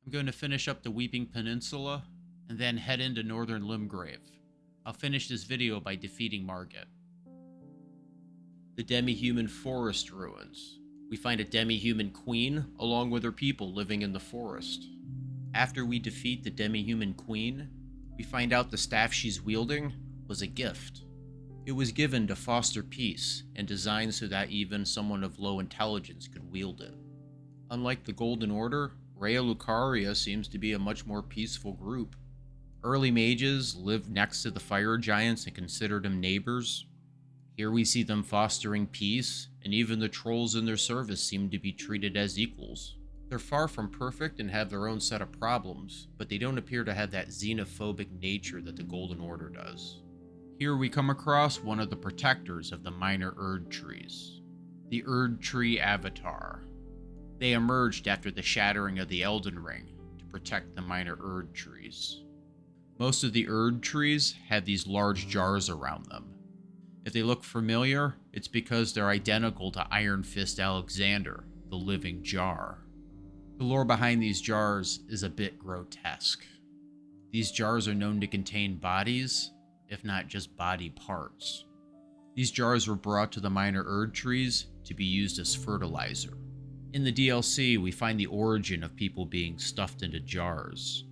I'm going to finish up the Weeping Peninsula and then head into Northern Limgrave. I'll finish this video by defeating Margit. The demi-human forest ruins. We find a demi-human queen along with her people living in the forest. After we defeat the demi-human queen, we find out the staff she's wielding was a gift. It was given to foster peace and designed so that even someone of low intelligence could wield it. Unlike the Golden Order, Raya Lucaria seems to be a much more peaceful group. Early mages lived next to the fire giants and considered them neighbors. Here we see them fostering peace, and even the trolls in their service seem to be treated as equals. They're far from perfect and have their own set of problems, but they don't appear to have that xenophobic nature that the Golden Order does. Here we come across one of the protectors of the minor Erd trees, the Erd Tree Avatar. They emerged after the shattering of the Elden Ring to protect the minor Erd trees. Most of the Erd trees have these large jars around them. If they look familiar, it's because they're identical to Iron Fist Alexander, the living jar. The lore behind these jars is a bit grotesque. These jars are known to contain bodies, if not just body parts. These jars were brought to the minor Erd trees to be used as fertilizer. In the DLC, we find the origin of people being stuffed into jars.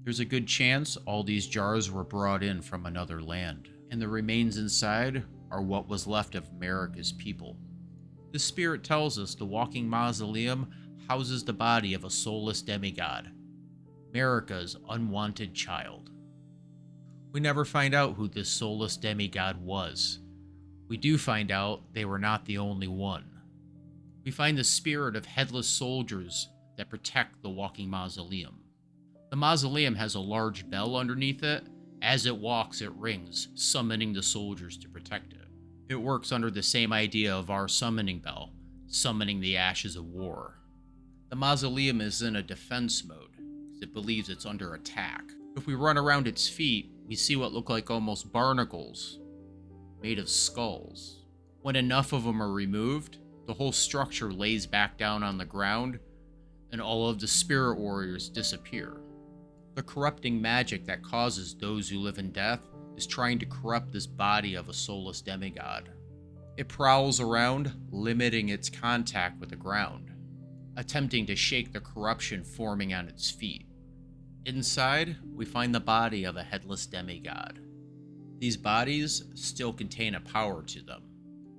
There's a good chance all these jars were brought in from another land, and the remains inside are what was left of Marika's people. The spirit tells us the walking mausoleum houses the body of a soulless demigod, Marika's unwanted child. We never find out who this soulless demigod was. We do find out they were not the only one. We find the spirit of headless soldiers that protect the walking mausoleum. The mausoleum has a large bell underneath it. As it walks, it rings, summoning the soldiers to protect it. It works under the same idea of our summoning bell, summoning the ashes of war. The mausoleum is in a defense mode, because it believes it's under attack. If we run around its feet, we see what look like almost barnacles, made of skulls. When enough of them are removed, the whole structure lays back down on the ground, and all of the spirit warriors disappear. The corrupting magic that causes those who live in death is trying to corrupt this body of a soulless demigod. It prowls around, limiting its contact with the ground, attempting to shake the corruption forming on its feet. Inside, we find the body of a headless demigod. These bodies still contain a power to them.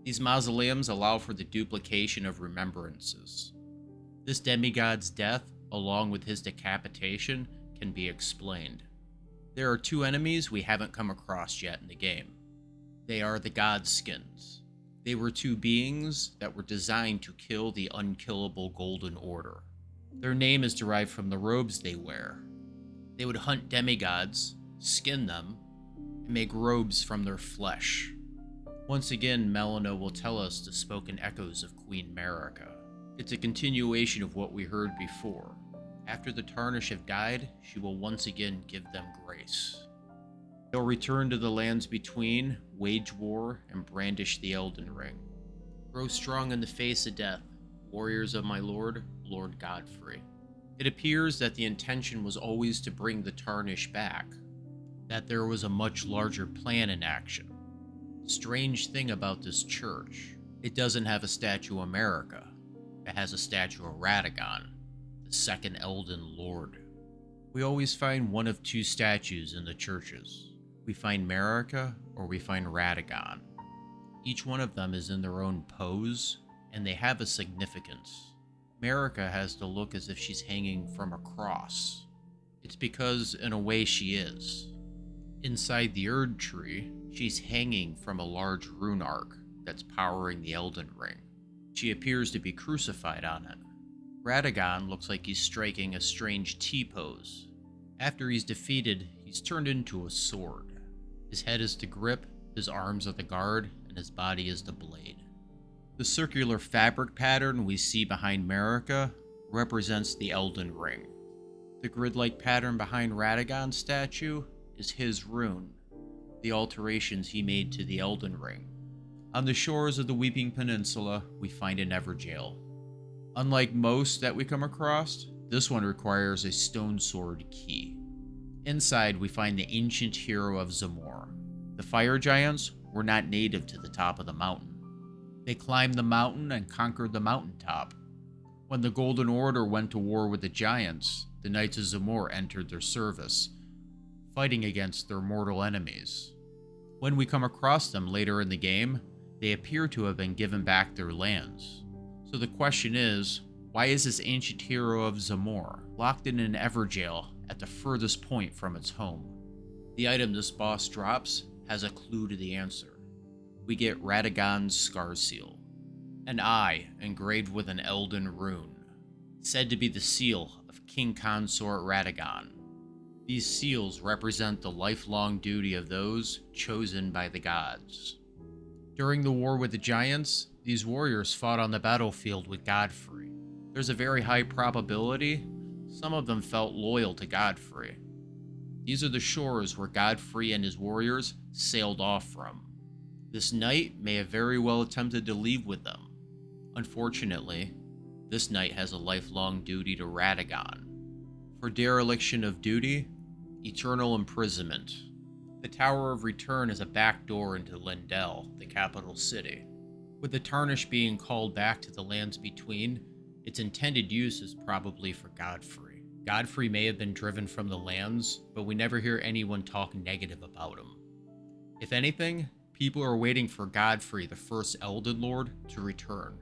These mausoleums allow for the duplication of remembrances. This demigod's death, along with his decapitation, can be explained. There are two enemies we haven't come across yet in the game. They are the Godskins. They were two beings that were designed to kill the unkillable Golden Order. Their name is derived from the robes they wear. They would hunt demigods, skin them, and make robes from their flesh. Once again, Melina will tell us the spoken echoes of Queen Marika. It's a continuation of what we heard before. After the Tarnish have died, she will once again give them grace. They'll return to the lands between, wage war, and brandish the Elden Ring. Grow strong in the face of death, warriors of my lord, Lord Godfrey. It appears that the intention was always to bring the Tarnish back, that there was a much larger plan in action. Strange thing about this church, it doesn't have a statue of Marika. It has a statue of Radagon, the second Elden Lord. We always find one of two statues in the churches. We find Marika or we find Radagon. Each one of them is in their own pose, and they have a significance. Marika has to look as if she's hanging from a cross. It's because, in a way, she is. Inside the Erd tree, she's hanging from a large rune arc that's powering the Elden Ring. She appears to be crucified on it. Radagon looks like he's striking a strange T-pose. After he's defeated, he's turned into a sword. His head is the grip, his arms are the guard, and his body is the blade. The circular fabric pattern we see behind Marika represents the Elden Ring. The grid-like pattern behind Radagon's statue is his rune, the alterations he made to the Elden Ring. On the shores of the Weeping Peninsula, we find an Evergaol. Unlike most that we come across, This one requires a stone sword key. Inside, we find the ancient hero of Zamor. The fire giants were not native to the top of the mountain. They climbed the mountain and conquered the mountaintop. When the Golden Order went to war with the giants, the Knights of Zamor entered their service, fighting against their mortal enemies. When we come across them later in the game, they appear to have been given back their lands. So the question is, why is this ancient hero of Zamor locked in an Everjail at the furthest point from its home? The item this boss drops has a clue to the answer. We get Radagon's Scar Seal, an eye engraved with an Elden rune, said to be the seal of King Consort Radagon. These seals represent the lifelong duty of those chosen by the gods. During the war with the giants, these warriors fought on the battlefield with Godfrey. There's a very high probability some of them felt loyal to Godfrey. These are the shores where Godfrey and his warriors sailed off from. This knight may have very well attempted to leave with them. Unfortunately, this knight has a lifelong duty to Radagon. For dereliction of duty, eternal imprisonment. The Tower of Return is a back door into Lindell, the capital city. With the Tarnish being called back to the lands between, its intended use is probably for Godfrey. Godfrey may have been driven from the lands, but we never hear anyone talk negative about him. If anything, people are waiting for Godfrey, the first Elden Lord, to return.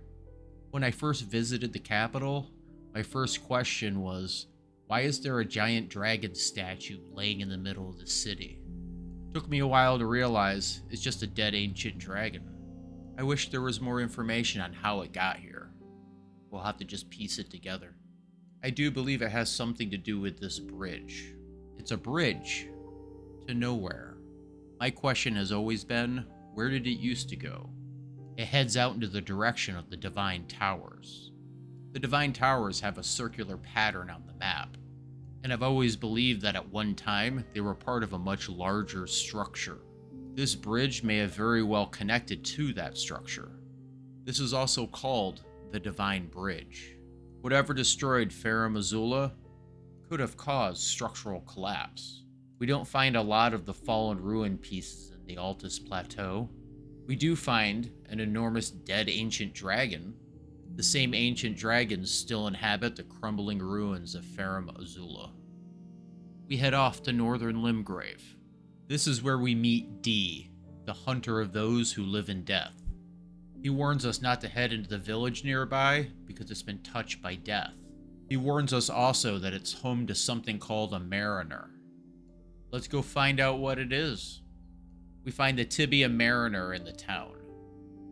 When I first visited the capital, my first question was, why is there a giant dragon statue laying in the middle of the city? It took me a while to realize it's just a dead ancient dragon. I wish there was more information on how it got here. We'll have to just piece it together. I do believe it has something to do with this bridge. It's a bridge to nowhere. My question has always been, where did it used to go? It heads out into the direction of the Divine Towers. The Divine Towers have a circular pattern on the map, and I've always believed that at one time they were part of a much larger structure. This bridge may have very well connected to that structure. This is also called the Divine Bridge. Whatever destroyed Farum Azula could have caused structural collapse. We don't find a lot of the fallen ruin pieces in the Altus Plateau. We do find an enormous dead ancient dragon. The same ancient dragons still inhabit the crumbling ruins of Farum Azula. We head off to Northern Limgrave. This is where we meet D, the hunter of those who live in death. He warns us not to head into the village nearby because it's been touched by death. He warns us also that it's home to something called a Mariner. Let's go find out what it is. We find the Tibia Mariner in the town.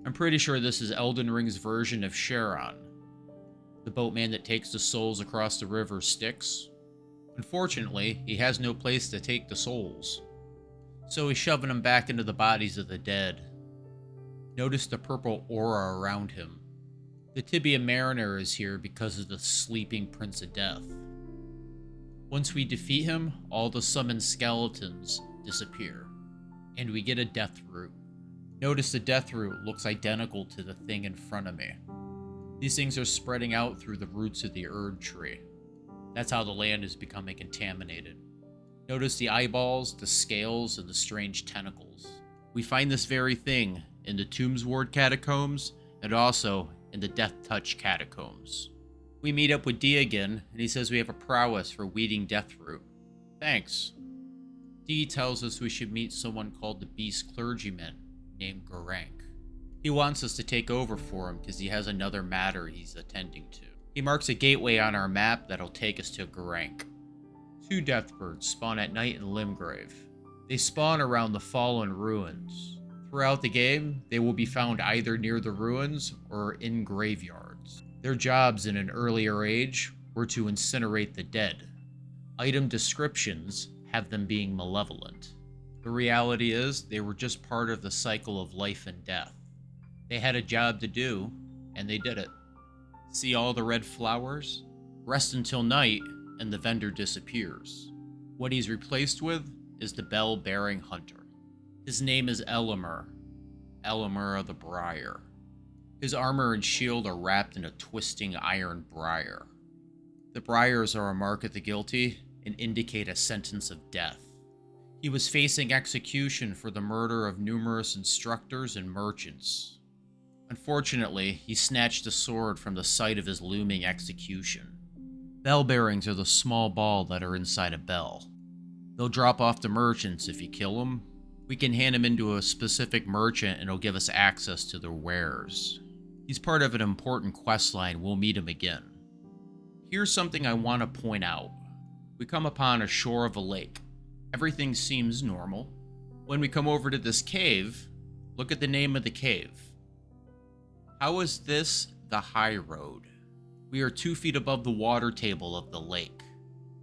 I'm pretty sure this is Elden Ring's version of Charon, the boatman that takes the souls across the river Styx. Unfortunately, he has no place to take the souls, so he's shoving them back into the bodies of the dead. Notice the purple aura around him. The Tibia Mariner is here because of the sleeping Prince of Death. Once we defeat him, all the summoned skeletons disappear, and we get a death root. Notice the death root looks identical to the thing in front of me. These things are spreading out through the roots of the Erd tree. That's how the land is becoming contaminated. Notice the eyeballs, the scales, and the strange tentacles. We find this very thing in the Tombsward catacombs and also in the Death Touch catacombs. We meet up with D again, and he says we have a prowess for weeding Deathroot. Thanks. D tells us we should meet someone called the Beast Clergyman named Garank. He wants us to take over for him because he has another matter he's attending to. He marks a gateway on our map that'll take us to Garank. 2 Deathbirds spawn at night in Limgrave. They spawn around the fallen ruins. Throughout the game, they will be found either near the ruins or in graveyards. Their jobs in an earlier age were to incinerate the dead. Item descriptions have them being malevolent. The reality is, they were just part of the cycle of life and death. They had a job to do, and they did it. See all the red flowers? Rest until night, and the vendor disappears. What he's replaced with is the bell-bearing hunter. His name is Elimer of the Briar. His armor and shield are wrapped in a twisting iron briar. The briars are a mark of the guilty and indicate a sentence of death. He was facing execution for the murder of numerous instructors and merchants. Unfortunately, he snatched a sword from the site of his looming execution. Bell bearings are the small ball that are inside a bell. They'll drop off the merchants if you kill them. We can hand him into a specific merchant and it'll give us access to their wares. He's part of an important quest line. We'll meet him again. Here's something I want to point out. We come upon a shore of a lake. Everything seems normal. When we come over to this cave, look at the name of the cave. How is this the high road? We are 2 feet above the water table of the lake,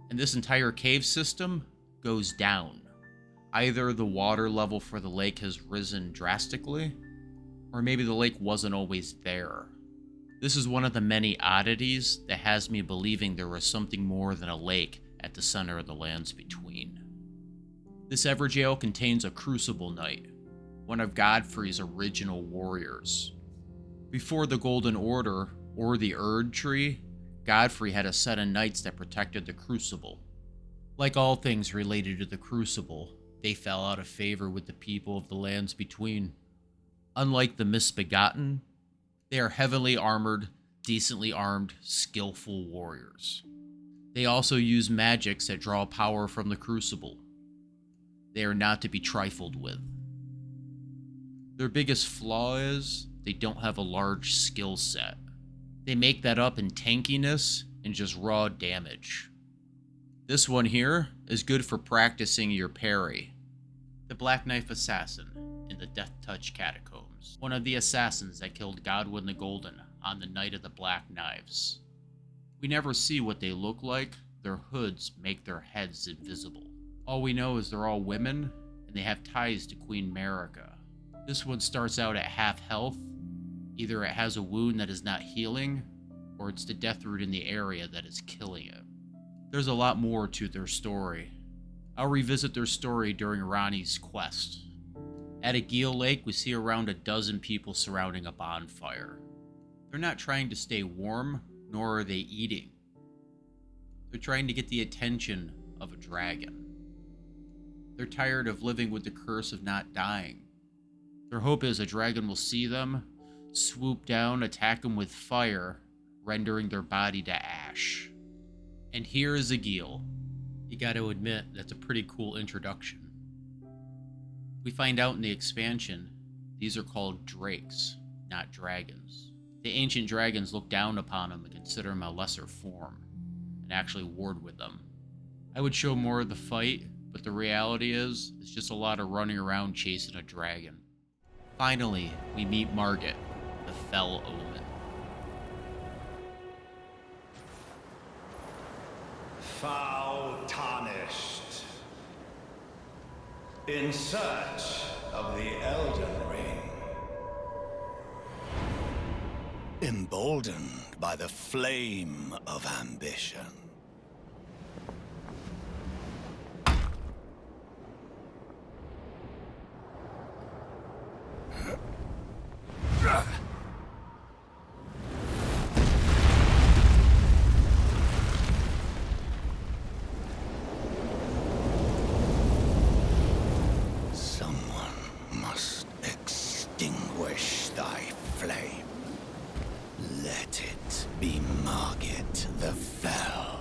and this entire cave system goes down. Either the water level for the lake has risen drastically, or maybe the lake wasn't always there. This is one of the many oddities that has me believing there was something more than a lake at the center of the lands between. This Everjail contains a Crucible Knight, one of Godfrey's original warriors. Before the Golden Order or the Erd Tree, Godfrey had a set of knights that protected the Crucible. Like all things related to the Crucible, they fell out of favor with the people of the lands between. Unlike the Misbegotten, they are heavily armored, decently armed, skillful warriors. They also use magics that draw power from the Crucible. They are not to be trifled with. Their biggest flaw is they don't have a large skill set. They make that up in tankiness and just raw damage. This one here is good for practicing your parry. The Black Knife Assassin in the Death Touch Catacombs. One of the assassins that killed Godwin the Golden on the Night of the Black Knives. We never see what they look like. Their hoods make their heads invisible. All we know is they're all women, and they have ties to Queen Marika. This one starts out at half health. Either it has a wound that is not healing, or it's the death root in the area that is killing it. There's a lot more to their story. I'll revisit their story during Ronnie's quest. At Agheel Lake, we see around a dozen people surrounding a bonfire. They're not trying to stay warm, nor are they eating. They're trying to get the attention of a dragon. They're tired of living with the curse of not dying. Their hope is a dragon will see them, swoop down, attack them with fire, rendering their body to ash. And here is Agheel. You gotta admit, that's a pretty cool introduction. We find out in the expansion, these are called drakes, not dragons. The ancient dragons look down upon them and consider them a lesser form, and actually ward with them. I would show more of the fight, but the reality is, it's just a lot of running around chasing a dragon. Finally, we meet Margit, the Fell Omen. Foul tarnished, in search of the Elden Ring, emboldened by the flame of ambition. Extinguish thy flame. Let it be Margit the Fell.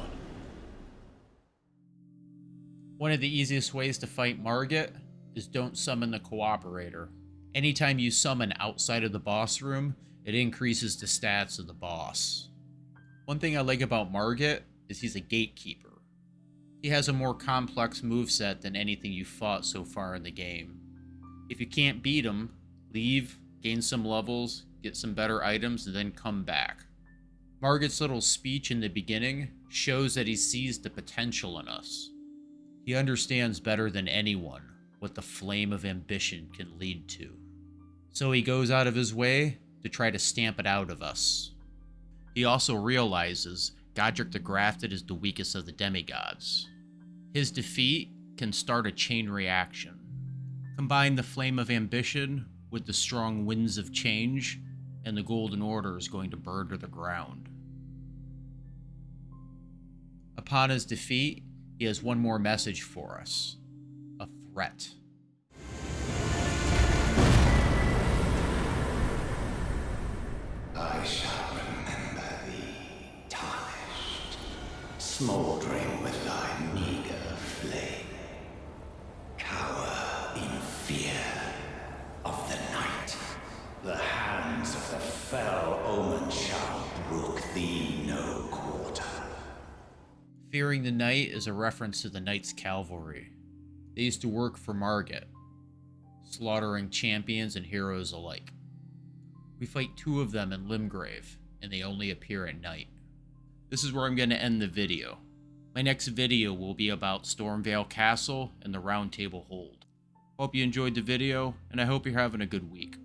One of the easiest ways to fight Margit is don't summon the Cooperator. Anytime you summon outside of the boss room, it increases the stats of the boss. One thing I like about Margit is he's a gatekeeper. He has a more complex moveset than anything you fought so far in the game. If you can't beat him, leave, gain some levels, get some better items, and then come back. Margit's little speech in the beginning shows that he sees the potential in us. He understands better than anyone what the flame of ambition can lead to. So he goes out of his way to try to stamp it out of us. He also realizes Godric the Grafted is the weakest of the demigods. His defeat can start a chain reaction. Combine the flame of ambition with the strong winds of change, and the Golden Order is going to burn to the ground. Upon his defeat, he has one more message for us. A threat. I shall remember thee, tarnished, smouldering with thy meager flame. Cower in fear of the night. The hands of the fell omen shall brook thee no quarter. Fearing the Night is a reference to the Knights Cavalry. They used to work for Margit, slaughtering champions and heroes alike. We fight 2 of them in Limgrave, and they only appear at night. This is where I'm going to end the video. My next video will be about Stormvale Castle and the Round Table Hold. Hope you enjoyed the video, and I hope you're having a good week.